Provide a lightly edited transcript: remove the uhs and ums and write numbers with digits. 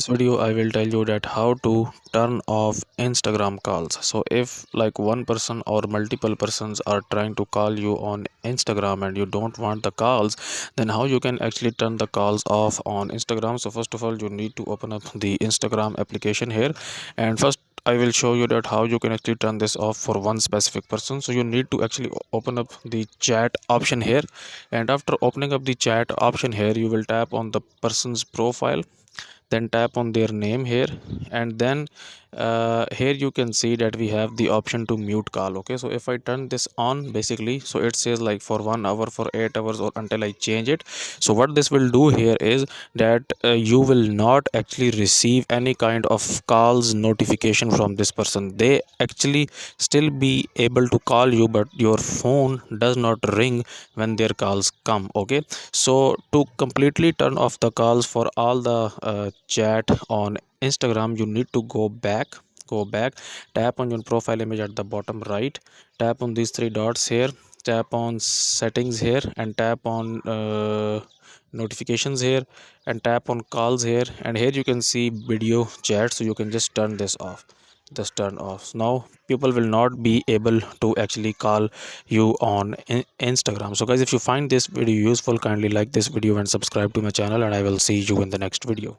Video I will tell you that how to turn off Instagram calls. So if like one person or multiple persons are trying to call you on Instagram and you don't want the calls, then how you can actually turn the calls off on Instagram. So first of all, you need to open up the Instagram application here, and first I will show you that how you can actually turn this off for one specific person. So you need to actually open up the chat option here, and after opening up the chat option here, you will tap on the person's profile, then tap on their name here, and then here you can see that we have the option to mute call. Okay, so if I turn this on, basically, so it says like for 1 hour, for 8 hours, or until I change it. So what this will do here is that you will not actually receive any kind of calls notification from this person. They actually still be able to call you, but your phone does not ring when their calls come. Okay, so to completely turn off the calls for all the chat on Instagram, you need to go back, tap on your profile image at the bottom right, tap on these three dots here, tap on settings here, and tap on notifications here, and tap on calls here, and here you can see video chat. So you can just turn this off, just turn off. Now people will not be able to actually call you on Instagram. So guys, if you find this video useful, kindly like this video and subscribe to my channel, and I will see you in the next video.